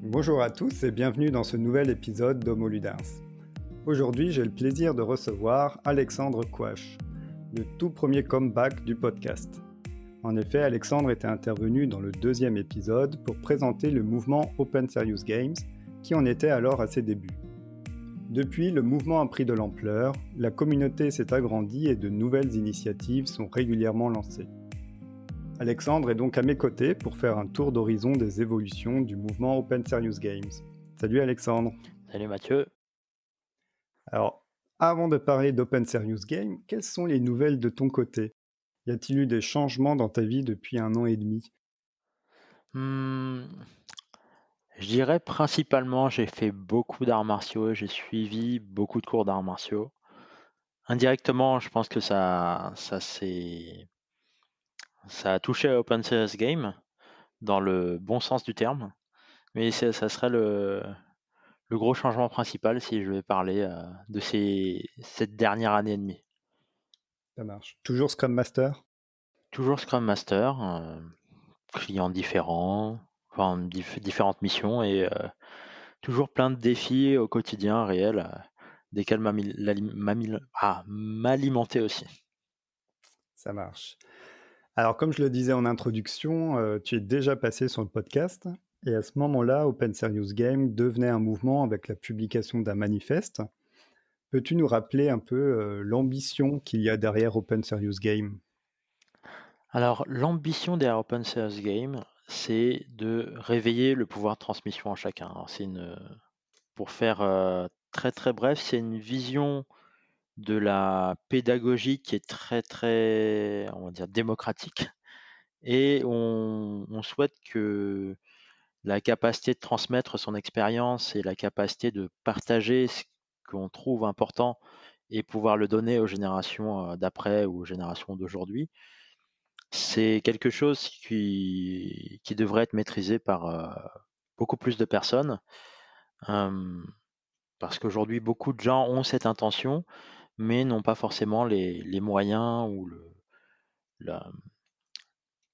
Bonjour à tous et bienvenue dans ce nouvel épisode d'Homo Ludens. Aujourd'hui, j'ai le plaisir de recevoir Alexandre Quach, le tout premier comeback du podcast. En effet, Alexandre était intervenu dans le deuxième épisode pour présenter le mouvement Open Serious Games, qui en était alors à ses débuts. Depuis, le mouvement a pris de l'ampleur, la communauté s'est agrandie et de nouvelles initiatives sont régulièrement lancées. Alexandre est donc à mes côtés pour faire un tour d'horizon des évolutions du mouvement Open Serious Games. Salut Alexandre. Salut Mathieu. Alors, avant de parler d'Open Serious Games, quelles sont les nouvelles de ton côté? Y a-t-il eu des changements dans ta vie depuis 1 an et demi? Je dirais principalement, j'ai fait beaucoup d'arts martiaux, j'ai suivi beaucoup de cours d'arts martiaux. Indirectement, je pense que ça a touché à Open Serious Game dans le bon sens du terme, mais ça serait le gros changement principal si je vais parler de cette dernière année et demie. Ça marche. Toujours Scrum Master? Toujours Scrum Master, clients différents, enfin différentes missions et toujours plein de défis au quotidien réel, desquels m'alimenter aussi. Ça marche. Alors, comme je le disais en introduction, tu es déjà passé sur le podcast, et à ce moment-là, Open Serious Games devenait un mouvement avec la publication d'un manifeste. Peux-tu nous rappeler un peu l'ambition qu'il y a derrière Open Serious Games? Alors, l'ambition derrière Open Serious Game, c'est de réveiller le pouvoir de transmission en chacun. Alors, pour faire très très bref, c'est une vision de la pédagogie qui est très très, on va dire, démocratique. Et on souhaite que la capacité de transmettre son expérience et la capacité de partager ce qu'on trouve important et pouvoir le donner aux générations d'après ou aux générations d'aujourd'hui, c'est quelque chose qui devrait être maîtrisé par beaucoup plus de personnes. euh, Parce qu'aujourd'hui, beaucoup de gens ont cette intention, mais n'ont pas forcément les moyens ou la-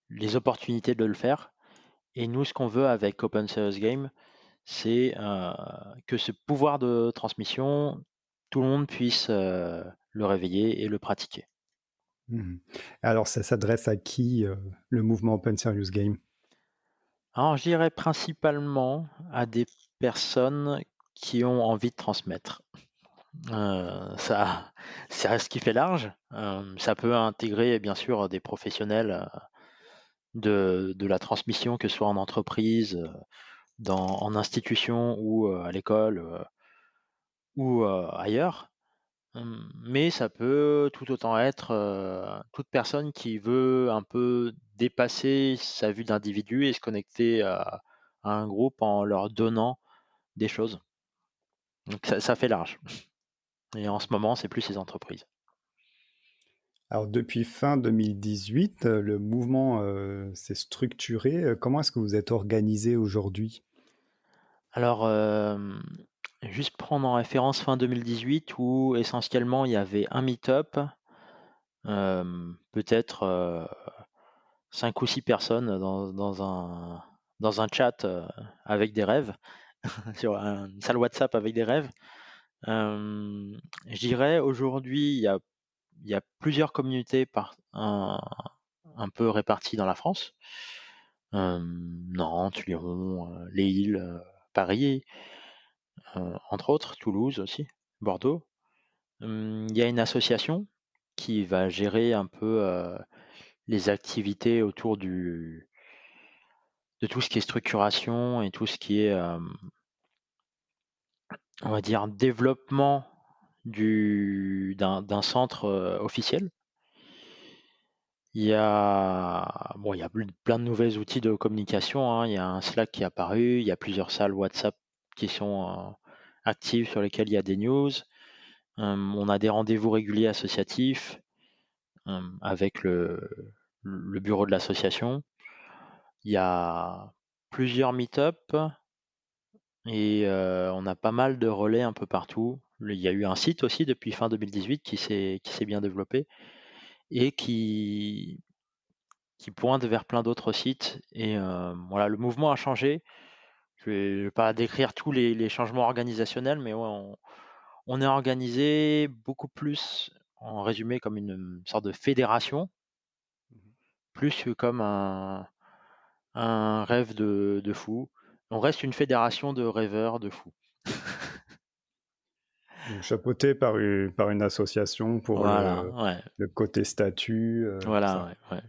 les opportunités de le faire. Et nous, ce qu'on veut avec Open Serious Game, c'est que ce pouvoir de transmission, tout le monde puisse le réveiller et le pratiquer. Mhm. Alors, ça s'adresse à qui, le mouvement Open Serious Games? Alors, je dirais principalement à des personnes qui ont envie de transmettre. Ça, ça reste qui fait large. Ça peut intégrer bien sûr des professionnels de la transmission, que ce soit en entreprise, en institution ou à l'école ou ailleurs. Mais ça peut tout autant être toute personne qui veut un peu dépasser sa vue d'individu et se connecter à un groupe en leur donnant des choses. Donc ça fait large. Et en ce moment, c'est plus les entreprises. Alors, depuis fin 2018, le mouvement s'est structuré. Comment est-ce que vous êtes organisé aujourd'hui? Alors, juste prendre en référence fin 2018 où essentiellement il y avait un meet-up, peut-être 5 ou 6 personnes dans un chat avec des rêves, sur une salle WhatsApp avec des rêves. Je dirais aujourd'hui, il y a plusieurs communautés un peu réparties dans la France. Nantes, Lyon, Lille, Paris, entre autres, Toulouse aussi, Bordeaux. Il y a une association qui va gérer un peu les activités autour de tout ce qui est structuration et tout ce qui est, on va dire, développement d'un centre officiel. Il y a plein de nouveaux outils de communication, hein. Il y a un Slack qui est apparu, il y a plusieurs salles WhatsApp qui sont actives sur lesquelles il y a des news. On a des rendez-vous réguliers associatifs avec le bureau de l'association. Il y a plusieurs meet-up et on a pas mal de relais un peu partout. Il y a eu un site aussi depuis fin 2018 qui s'est bien développé et qui pointe vers plein d'autres sites et voilà, le mouvement a changé. Je vais pas décrire tous les changements organisationnels, mais ouais, on est organisé beaucoup plus, en résumé, comme une sorte de fédération, Mmh. plus que comme un rêve de fou. On reste une fédération de rêveurs de fous. Donc chapeauté par une association pour Voilà, ouais, le côté statut, tout voilà, ça. ouais, ouais.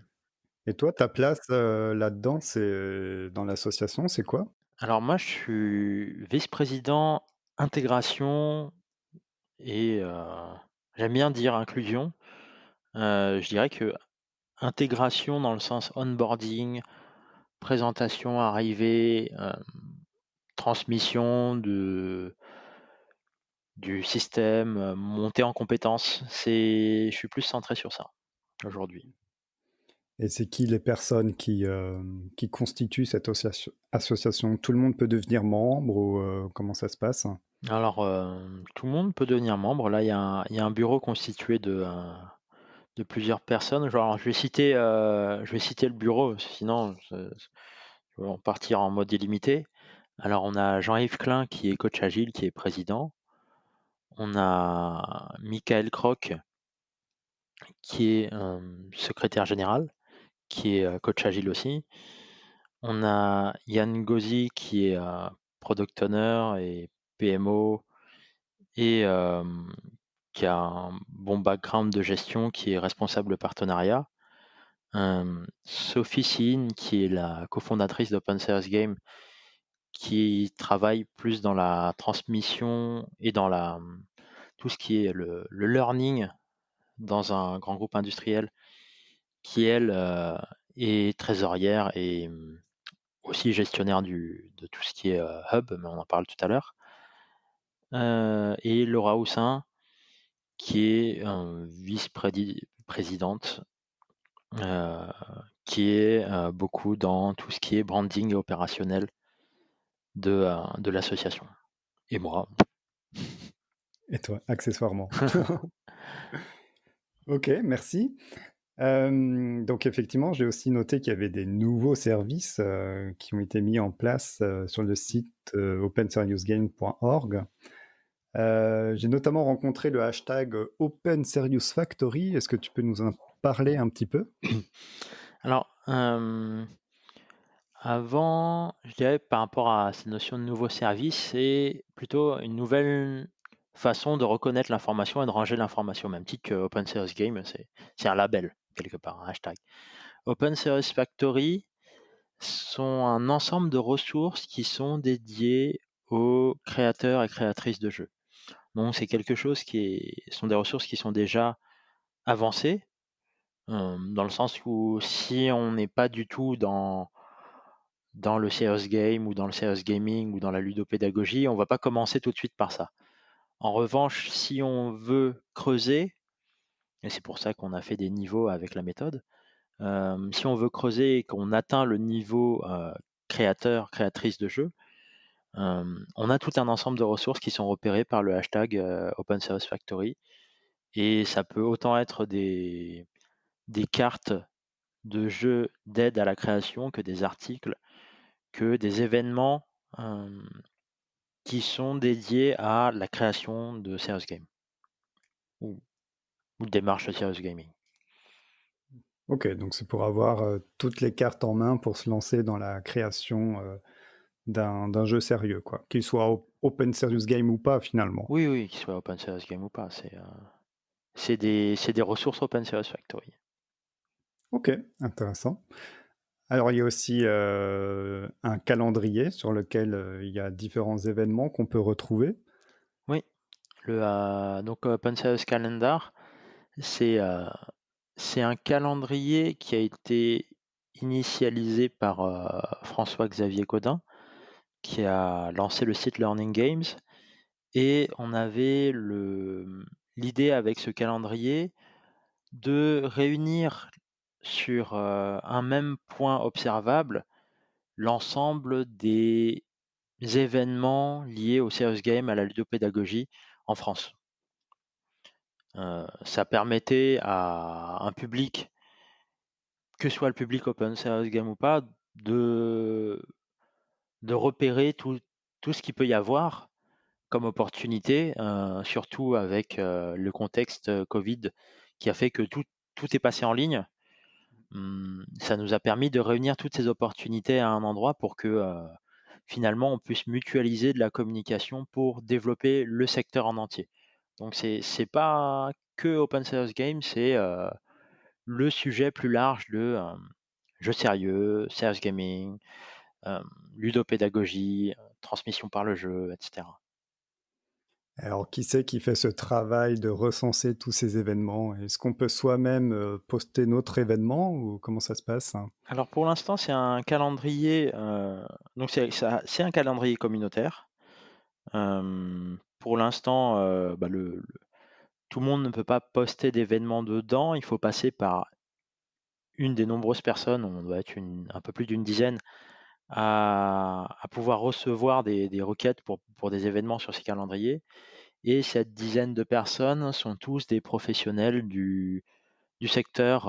Et toi, ta place, là-dedans, c'est dans l'association, c'est quoi? Alors moi, je suis vice-président intégration et j'aime bien dire inclusion. Je dirais que intégration dans le sens onboarding, présentation, arrivée, transmission du système, montée en compétences. Je suis plus centré sur ça aujourd'hui. Et c'est qui les personnes qui constituent cette association? Tout le monde peut devenir membre ou comment ça se passe? Alors, tout le monde peut devenir membre. Là, il y a un bureau constitué de plusieurs personnes. Genre, je vais citer le bureau, sinon je vais en partir en mode illimité. Alors, on a Jean-Yves Klein qui est coach agile, qui est président. On a Michael Croc qui est secrétaire général, qui est coach agile aussi. On a Yann Gauzy qui est product owner et PMO et qui a un bon background de gestion, qui est responsable partenariat. Sophie Sin, qui est la cofondatrice d'Open Source Game, qui travaille plus dans la transmission et dans tout ce qui est le learning dans un grand groupe industriel, qui elle est trésorière et aussi gestionnaire de tout ce qui est hub, mais on en parle tout à l'heure. Et Laura Houssin, qui est vice-présidente, euh, qui est beaucoup dans tout ce qui est branding et opérationnel de l'association. Et moi. Et toi, accessoirement. OK, merci. Donc effectivement, j'ai aussi noté qu'il y avait des nouveaux services, qui ont été mis en place, sur le site, openseriousgame.org. J'ai notamment rencontré le hashtag, Open Serious Factory. Est-ce que tu peux nous en parler un petit peu? Alors, avant, je dirais par rapport à cette notion de nouveau service, c'est plutôt une nouvelle façon de reconnaître l'information et de ranger l'information, même titre que Open Source Game, c'est un label, quelque part, un hashtag. Open Source Factory sont un ensemble de ressources qui sont dédiées aux créateurs et créatrices de jeux. Donc c'est quelque chose sont des ressources qui sont déjà avancées, dans le sens où si on n'est pas du tout dans le serious game ou dans le serious gaming ou dans la ludopédagogie, on va pas commencer tout de suite par ça. En revanche, si on veut creuser, et c'est pour ça qu'on a fait des niveaux avec la méthode, si on veut creuser et qu'on atteint le niveau créateur, créatrice de jeu, on a tout un ensemble de ressources qui sont repérées par le hashtag Open Source Factory. Et ça peut autant être des cartes de jeux d'aide à la création que des articles, que des événements qui sont dédiés à la création de serious game ou, ou de démarche de serious gaming. OK, donc c'est pour avoir, toutes les cartes en main pour se lancer dans la création, d'un jeu sérieux, quoi. Qu'il soit open serious game ou pas, finalement. Oui, oui, qu'il soit open serious game ou pas, c'est des ressources Open Source Factory. OK, intéressant. Alors, il y a aussi, un calendrier sur lequel, il y a différents événements qu'on peut retrouver. Oui, donc Open Source Calendar, c'est c'est un calendrier qui a été initialisé par François-Xavier Gaudin, qui a lancé le site Learning Games. Et on avait l'idée avec ce calendrier de réunir sur un même point observable l'ensemble des événements liés au serious game, à la ludopédagogie en France. Ça permettait à un public, que soit le public open serious game ou pas, de de repérer tout ce qu'il peut y avoir comme opportunité, surtout avec, le contexte, Covid qui a fait que tout est passé en ligne. Ça nous a permis de réunir toutes ces opportunités à un endroit pour que, finalement, on puisse mutualiser de la communication pour développer le secteur en entier. Donc c'est pas que Open Serious Games, c'est, le sujet plus large de, jeux sérieux, serious gaming, hem, ludopédagogie, transmission par le jeu, et cetera. Alors, qui c'est qui fait ce travail de recenser tous ces événements? Est-ce qu'on peut soi-même poster notre événement ou comment ça se passe? Alors pour l'instant, c'est un calendrier, donc c'est un calendrier communautaire. Pour l'instant, bah, le tout le monde ne peut pas poster d'événements dedans. Il faut passer par une des nombreuses personnes, on doit être un peu plus d'une dizaine, à pouvoir recevoir des requêtes pour des événements sur ces calendriers. Et cette dizaine de personnes sont tous des professionnels du secteur,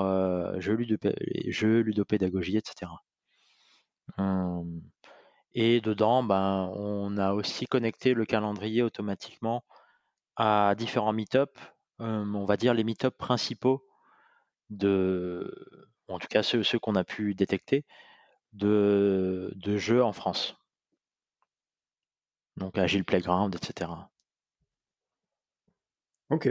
jeux, ludopédagogie, et cetera. Hem Et dedans, ben, on a aussi connecté le calendrier automatiquement à différents meet-up, on va dire les meet-up principaux ou en tout cas ceux qu'on a pu détecter de jeux en France, donc Agile Playground, et cetera. Ok.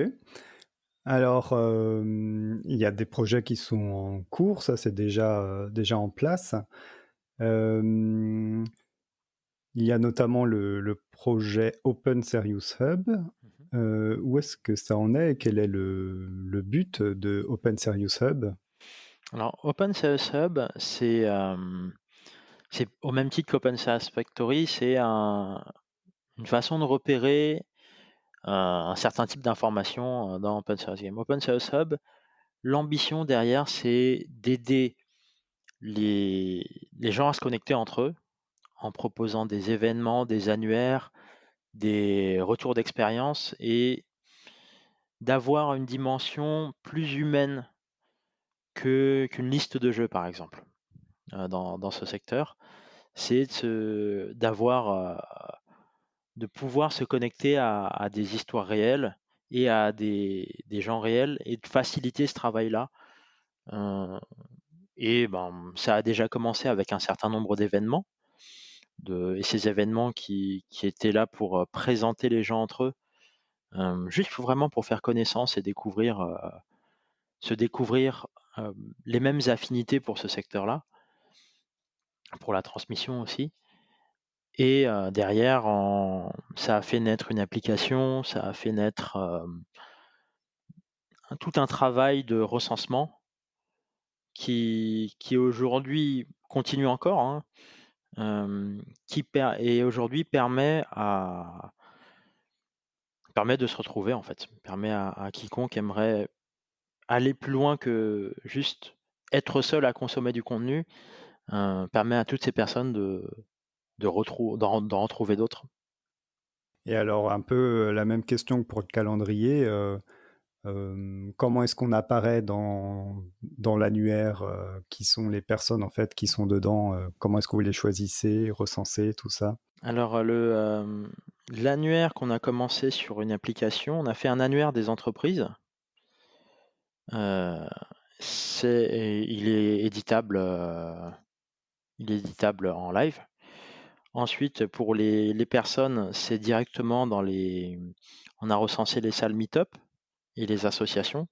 Alors, il y a des projets qui sont en cours, ça c'est déjà en place. Euh, il y a notamment le projet Open Serious Hub. Mmh. Où est-ce que ça en est et quel est le but de Open Serious Hub? Alors Open Sales Hub, c'est au même titre qu'Open Sales Factory, c'est une façon de repérer, un certain type d'informations, dans Open Source Game. Open Sales Hub, l'ambition derrière, c'est d'aider les gens à se connecter entre eux, en proposant des événements, des annuaires, des retours d'expérience et d'avoir une dimension plus humaine qu'une liste de jeux, par exemple, dans ce secteur. C'est de pouvoir se connecter à des histoires réelles et à des gens réels et de faciliter ce travail-là. Heu et ben, ça a déjà commencé avec un certain nombre d'événements, et ces événements qui étaient là pour, présenter les gens entre eux, juste vraiment pour faire connaissance et se découvrir, les mêmes affinités pour ce secteur-là, pour la transmission aussi. Et derrière ça a fait naître une application, ça a fait naître, tout un travail de recensement qui aujourd'hui continue encore, hein, et aujourd'hui permet de se retrouver en fait, permet à quiconque aimerait aller plus loin que juste être seul à consommer du contenu, permet à toutes ces personnes d'en retrouver d'autres. Et alors, un peu la même question que pour le calendrier, comment est-ce qu'on apparaît dans l'annuaire? Qui sont les personnes en fait qui sont dedans? Comment est-ce que vous les choisissez, recensez, tout ça? Alors, l'annuaire qu'on a commencé sur une application, on a fait un annuaire des entreprises. Heu, il est éditable, en live. Ensuite, pour les personnes, c'est directement on a recensé les salles meet-up et les associations.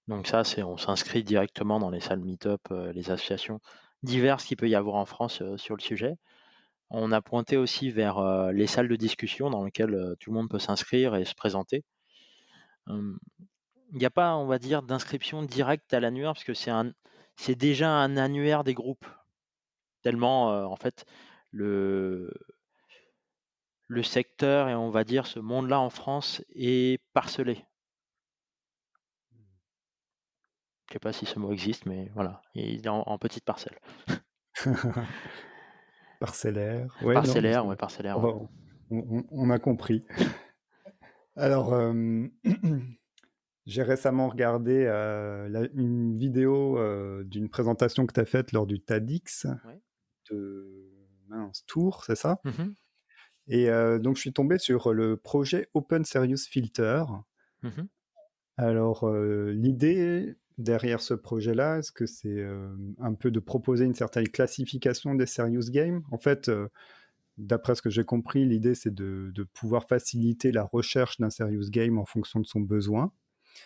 Donc ça, on s'inscrit directement dans les salles meet-up, les associations diverses qu'il peut y avoir en France, sur le sujet. On a pointé aussi vers, les salles de discussion dans lesquelles, tout le monde peut s'inscrire et se présenter. Hem, il n'y a pas, on va dire, d'inscription directe à l'annuaire parce que c'est déjà un annuaire des groupes. Tellement, en fait, le le secteur et on va dire ce monde-là en France est parcelé. Je sais pas si ce mot existe, mais voilà, il est en petites parcelles. Parcellaire. Ouais, non, mais Parcellaire, ouais, parcellaire, on ouais. va on a compris. Alors, j'ai récemment regardé, une vidéo, d'une présentation que tu as faite lors du TEDx Ouais. de Tour, c'est ça? Mhm, Et donc je suis tombé sur le projet Open Serious Filter. mhm. Alors l'idée derrière ce projet-là, est-ce que c'est un peu de proposer une certaine classification des serious games? En fait, d'après ce que j'ai compris, l'idée c'est de pouvoir faciliter la recherche d'un serious game en fonction de son besoin.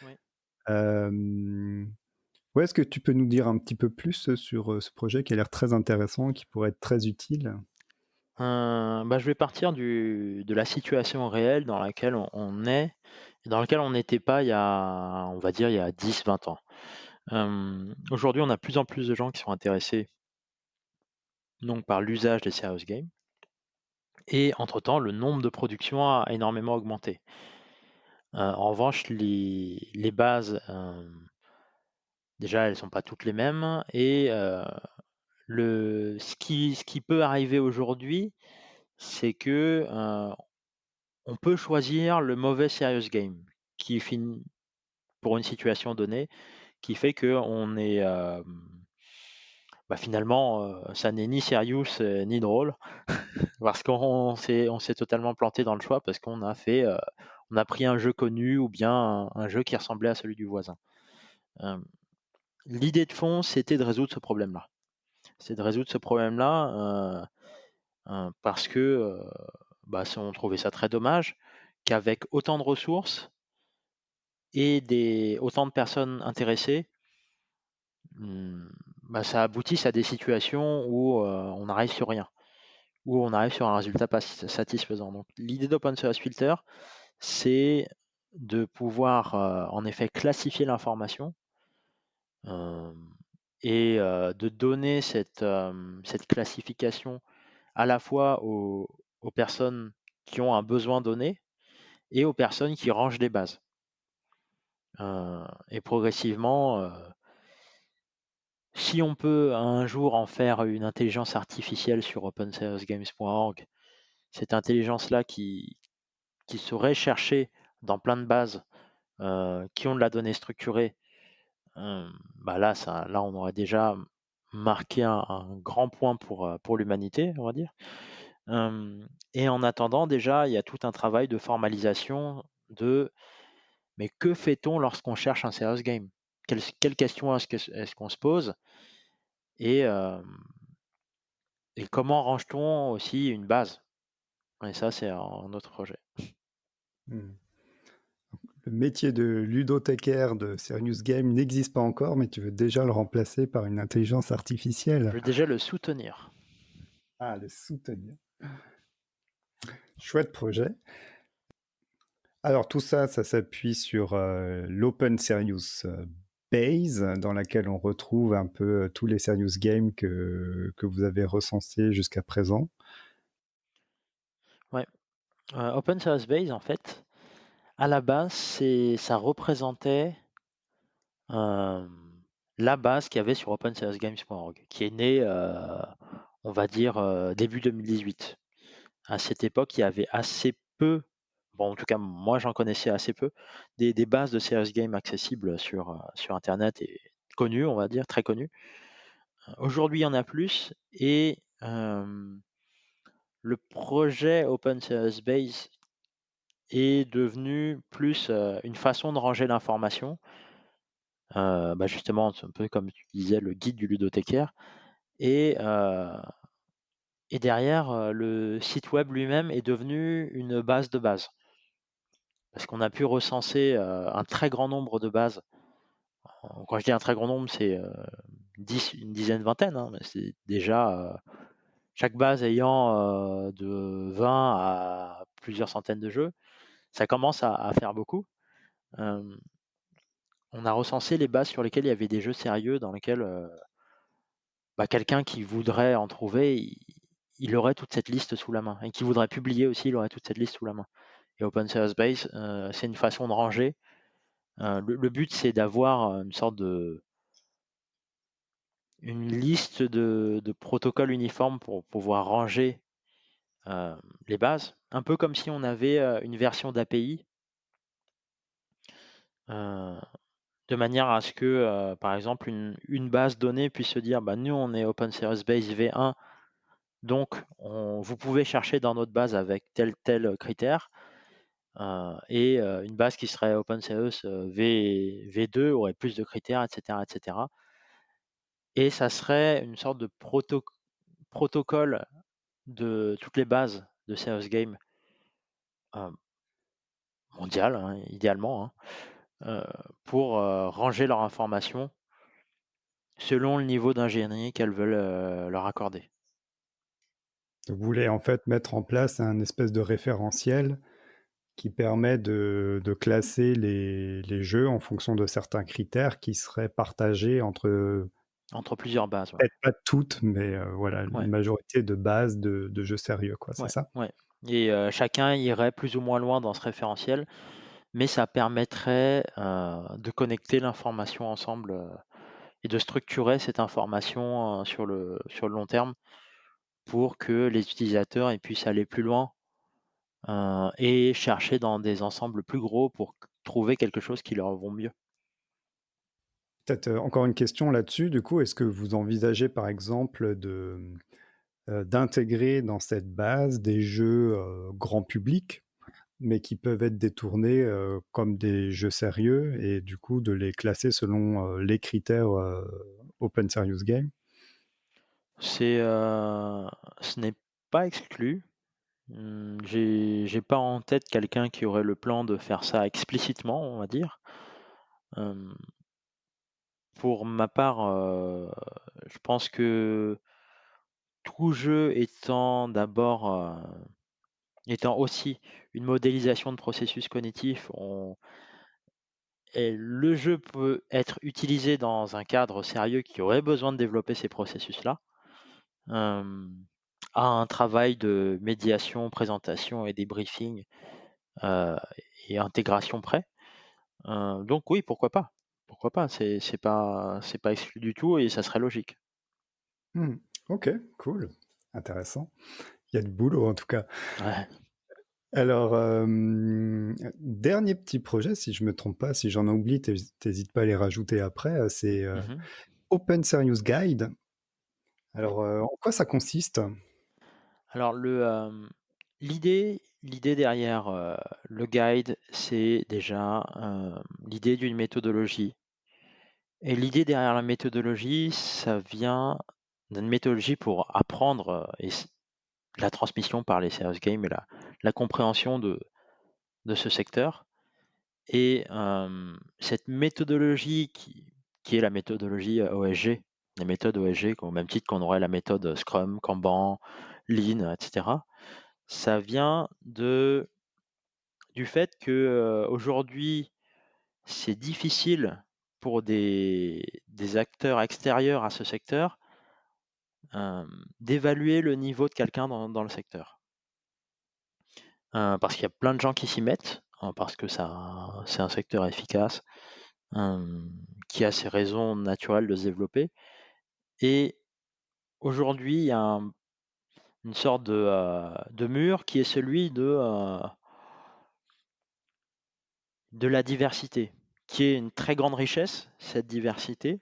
Oui. Euh, Ouais, est-ce que tu peux nous dire un petit peu plus sur ce projet qui a l'air très intéressant, qui pourrait être très utile? Je vais partir de la situation réelle dans laquelle on est et dans laquelle on n'était pas il y a, on va dire, il y a 10, 20 ans. Aujourd'hui, on a de plus en plus de gens qui sont intéressés donc par l'usage des serious games et entre-temps, le nombre de productions a énormément augmenté. En revanche, les bases, déjà, elles sont pas toutes les mêmes et ce qui peut arriver aujourd'hui, c'est que, on peut choisir le mauvais serious game qui finit pour une situation donnée, qui fait qu'on est, finalement, ça n'est ni serious, ni drôle parce qu'on s'est totalement planté dans le choix parce on a pris un jeu connu ou bien un jeu qui ressemblait à celui du voisin. Hem, L'idée de fond, c'était de résoudre ce problème-là. C'est de résoudre ce problème-là, parce que, on trouvait ça très dommage qu'avec autant de ressources et autant de personnes intéressées, mmh, ça aboutisse à des situations où, on n'arrive sur rien, où on arrive sur un résultat pas satisfaisant. Donc l'idée d'Open Source Filter, c'est de pouvoir, en effet classifier l'information, hem de donner cette classification à la fois aux personnes qui ont un besoin donné et aux personnes qui rangent des bases. Et progressivement, si on peut un jour en faire une intelligence artificielle sur opensourcegames.org, cette intelligence-là qui saurait chercher dans plein de bases qui ont de la donnée structurée, là, on aurait déjà marqué un grand point pour l'humanité, on va dire. Et en attendant, déjà, il y a tout un travail de formalisation mais que fait-on lorsqu'on cherche un serious game? Quelles questions est-ce qu'on se pose? Et, et comment range-t-on aussi une base? Et ça, c'est un autre projet. Hmm. Le métier de ludothécaire de Serious Game n'existe pas encore, mais tu veux déjà le remplacer par une intelligence Je artificielle. veux déjà le soutenir. Ah, le soutenir. Chouette projet. Alors tout ça, ça s'appuie sur l'Open Serious Base, dans laquelle on retrouve un peu tous les Serious Games que vous avez recensés jusqu'à présent. Ouais. Open Source Base, en fait, à la base, ça représentait euh, la base qu'il y avait sur opensourcegames.org, qui est née, on va dire, début 2018. À cette époque, il y avait assez peu, bon, en tout cas, moi, j'en connaissais assez peu, des bases de serious games accessibles sur Internet et connues, on va dire, très connues. Aujourd'hui, il y en a plus et le projet Open Source Base est devenu plus une façon de ranger l'information. Justement, c'est un peu comme tu disais, le guide du ludothécaire. Et, et derrière, le site web lui-même est devenu une base de bases. Parce qu'on a pu recenser un très grand nombre de bases. Quand je dis un très grand nombre, c'est une dizaine, vingtaine, hein, mais c'est déjà chaque base ayant de 20 à plusieurs centaines de jeux. Ça commence à faire beaucoup. Euh, on a recensé les bases sur lesquelles il y avait des jeux sérieux dans lesquels quelqu'un qui voudrait en trouver, il aurait toute cette liste sous la main. Et qui voudrait publier aussi, il aurait toute cette liste sous la main. Et Open Source Base, c'est une façon de ranger. Le but, c'est d'avoir une liste de protocoles uniformes pour pouvoir ranger les bases. Un peu comme si on avait une version d'API, de manière à ce que, par exemple, une base donnée puisse se dire, nous, on est Open Source Base V1, Donc vous pouvez chercher dans notre base avec tel critère, et une base qui serait OpenCEOS, V2 aurait plus de critères, et cetera, et cetera. Et ça serait une sorte de protocole de toutes les bases de serious game, heu, mondiales, hein, idéalement, hein, pour, ranger leurs informations selon le niveau d'ingénierie qu'elles veulent, leur accorder. Vous voulez en fait mettre en place un espèce de référentiel qui permet de classer les jeux en fonction de certains critères qui seraient partagés entre, Entre plusieurs bases, ouais. peut-être pas toutes, mais voilà, Ouais, une majorité de bases de jeux sérieux, quoi, c'est ouais, ça? ouais, et chacun irait plus ou moins loin dans ce référentiel, mais ça permettrait, de connecter l'information ensemble, et de structurer cette information, sur le long terme pour que les utilisateurs, ils puissent aller plus loin, et chercher dans des ensembles plus gros pour trouver quelque chose qui leur vont mieux. Peut-être, encore une question là-dessus, du coup, est-ce que vous envisagez par exemple d'intégrer dans cette base des jeux, grand public, mais qui peuvent être détournés, comme des jeux sérieux et du coup de les classer selon, les critères, Open Serious Game? C'est, ce n'est pas exclu. J'ai pas en tête quelqu'un qui aurait le plan de faire ça explicitement, on va dire. Hem, pour ma part, je pense que tout jeu étant aussi une modélisation de processus cognitifs, on et le jeu peut être utilisé dans un cadre sérieux qui aurait besoin de développer ces processus-là, hem, à un travail de médiation, présentation et débriefing, heu et intégration près. Donc oui, pourquoi pas? Pourquoi pas? C'est pas exclu du tout et ça serait logique. Mmh. OK, cool, intéressant. Il y a du boulot en tout cas. Ouais. Alors, dernier petit projet, si je me trompe pas, si j'en oublie, tu pas à les rajouter après, c'est, Mmh. Open Serious Guide. Alors, en quoi ça consiste? Alors l'idée derrière, le guide, c'est déjà, l'idée d'une méthodologie, et l'idée derrière la méthodologie, ça vient d'une méthodologie pour apprendre, la transmission par les serious games et la compréhension de ce secteur. Et cette méthodologie qui est la méthodologie, OSG, les méthodes OSG au même titre qu'on aurait la méthode Scrum, Kanban, Lean, et cetera. Ça vient du fait que, aujourd'hui, c'est difficile pour des acteurs extérieurs à ce secteur, d'évaluer le niveau de quelqu'un dans le secteur. Parce qu'il y a plein de gens qui s'y mettent, parce que c'est un secteur efficace, hem, qui a ses raisons naturelles de se développer. Et aujourd'hui, il y a une sorte de mur qui est celui de la diversité, qui est une très grande richesse, cette diversité.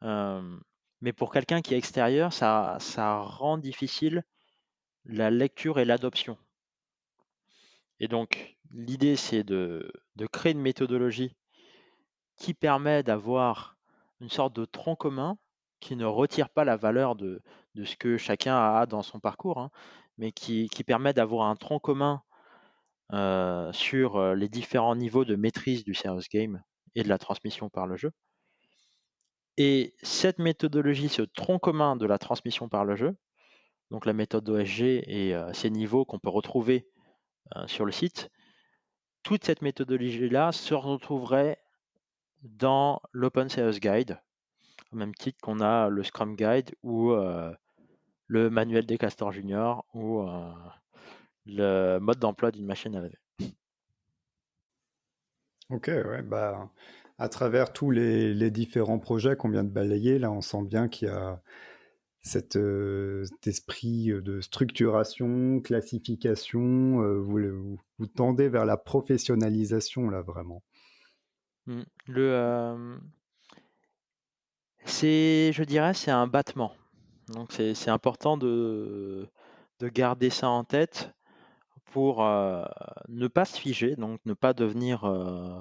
Hem, mais pour quelqu'un qui est extérieur, ça rend difficile la lecture et l'adoption. Et donc l'idée, c'est de créer une méthodologie qui permet d'avoir une sorte de tronc commun, qui ne retire pas la valeur de ce que chacun a dans son parcours, hein, mais qui permet d'avoir un tronc commun, sur, les différents niveaux de maîtrise du serious game et de la transmission par le jeu. Et cette méthodologie, ce tronc commun de la transmission par le jeu, donc la méthode OSG et ces niveaux qu'on peut retrouver, sur le site, toute cette méthodologie-là se retrouverait dans l'Open Serious Guide, au même titre qu'on a le Scrum Guide ou le manuel des castors juniors ou le mode d'emploi d'une machine à laver. OK, ouais, bah, à travers tous les différents projets qu'on vient de balayer, là, on sent bien qu'il y a cet esprit, de structuration, classification, vous tendez vers la professionnalisation, là, vraiment. Mmh. Je dirais, c'est un battement. Donc c'est important de garder ça en tête pour, ne pas se figer, donc ne pas devenir,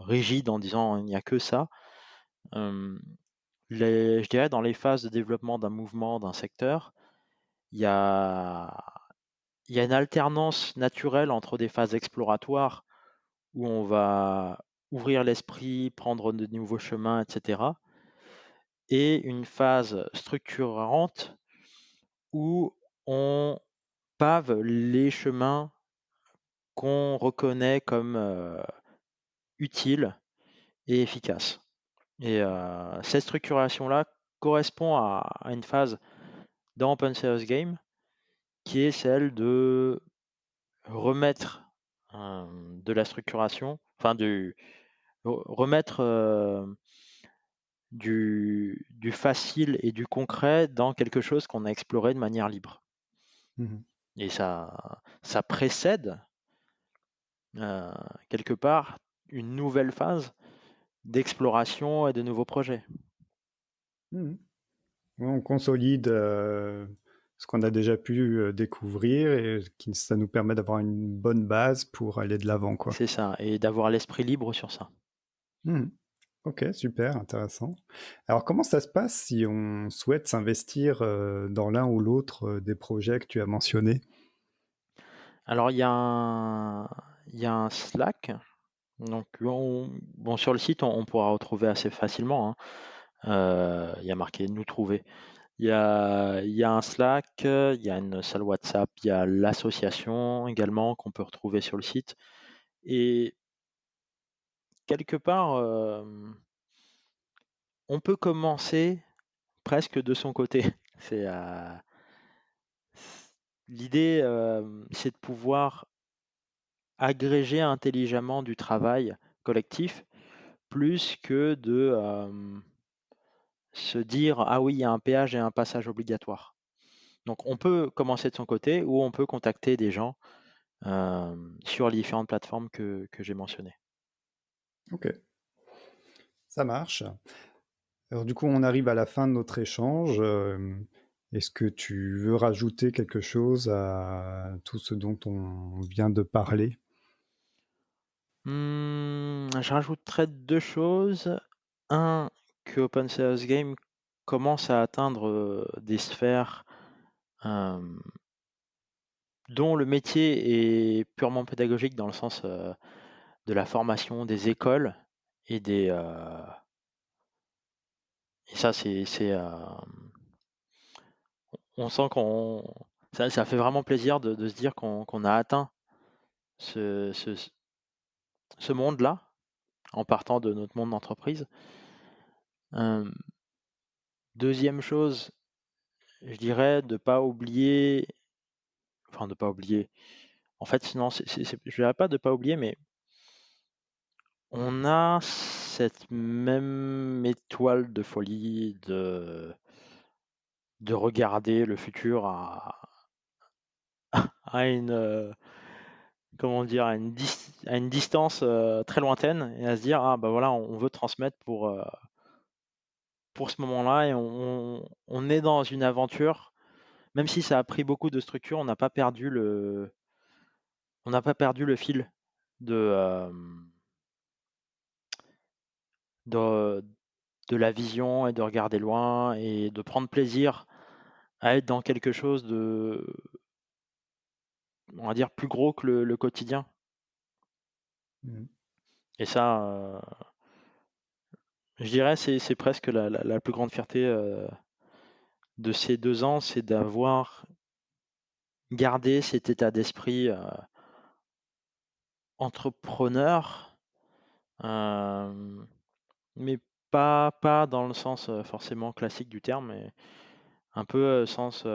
rigide en disant: «Il n'y a que ça». Hem, je dirais dans les phases de développement d'un mouvement, d'un secteur, il y a il y a une alternance naturelle entre des phases exploratoires où on va ouvrir l'esprit, prendre de nouveaux chemins et cetera, et une phase structurante où on pave les chemins qu'on reconnaît comme, utiles et efficaces. Et cette structuration-là correspond à une phase dans Open Serious Game qui est celle de remettre, de la structuration, enfin remettre, du facile et du concret dans quelque chose qu'on a exploré de manière libre. Mmh. Et ça précède, heu, quelque part, une nouvelle phase d'exploration et de nouveaux projets. Mmh. Ouais, on consolide, ce qu'on a déjà pu, découvrir et qui ça nous permet d'avoir une bonne base pour aller de l'avant, quoi. C'est ça, et d'avoir l'esprit libre sur ça. Mmh. OK, super intéressant. Alors comment ça se passe si on souhaite s'investir, dans l'un ou l'autre, des projets que tu as mentionnés? Alors il y a un Slack, donc bon, sur le site on pourra retrouver assez facilement, hein. Il y a marqué «Nous trouver». Il y a un Slack, il y a une salle WhatsApp, il y a l'association également qu'on peut retrouver sur le site, et quelque part, on peut commencer presque de son côté. C'est, l'idée, c'est de pouvoir agréger intelligemment du travail collectif plus que de, se dire: «Ah oui, il y a un péage et un passage obligatoire». Donc on peut commencer de son côté ou on peut contacter des gens, sur les différentes plateformes que j'ai mentionnées. OK, ça marche. Alors du coup, on arrive à la fin de notre échange, est-ce que tu veux rajouter quelque chose à tout ce dont on vient de parler? Je rajouterais 2 choses. Un, que Open Serious Game commence à atteindre, des sphères, hem, dont le métier est purement pédagogique dans le sens, de la formation des écoles et et ça on sent qu'on ça fait vraiment plaisir de se dire qu'on a atteint ce ce ce monde-là, en partant de notre monde d'entreprise. Hem, 2e chose, je dirais de pas oublier, enfin de pas oublier, en fait non, je dirais pas de pas oublier, mais on a cette même étoile de folie de regarder le futur à une, comment dire? À une distance, très lointaine, et à se dire: «Ah bah voilà, on veut transmettre pour ce moment-là», et on est dans une aventure. Même si ça a pris beaucoup de structure, on n'a pas perdu le fil de, de de la vision et de regarder loin et de prendre plaisir à être dans quelque chose de, on va dire, plus gros que le quotidien. Mmh. Et ça, je dirais c'est presque la plus grande fierté, de ces 2 ans, c'est d'avoir gardé cet état d'esprit, entrepreneur, hem, mais pas dans le sens, forcément classique du terme, mais un peu, sens,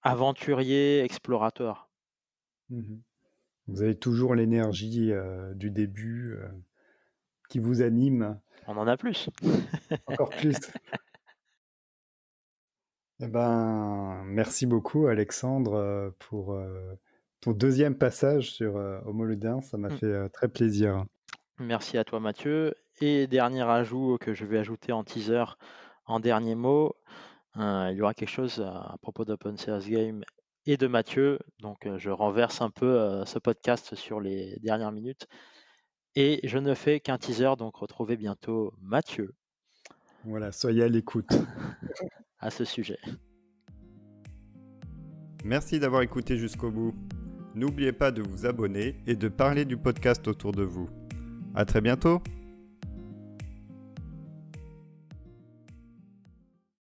aventurier, explorateur. Mmh. Vous avez toujours l'énergie, du début, qui vous anime On en a plus. encore plus. Eh ben, merci beaucoup Alexandre, pour, ton deuxième passage sur, Homo Ludens, ça m'a Mmh. fait, très plaisir. Merci à toi Mathieu, et dernier ajout que je vais ajouter en teaser, en dernier mot, Il y aura quelque chose à propos d'Open Source Game et de Mathieu. Donc, je renverse un peu ce podcast sur les dernières minutes. Et je ne fais qu'un teaser, donc retrouvez bientôt Mathieu Voilà, soyez à l'écoute. à ce sujet. Merci d'avoir écouté jusqu'au bout. N'oubliez pas de vous abonner et de parler du podcast autour de vous. À très bientôt!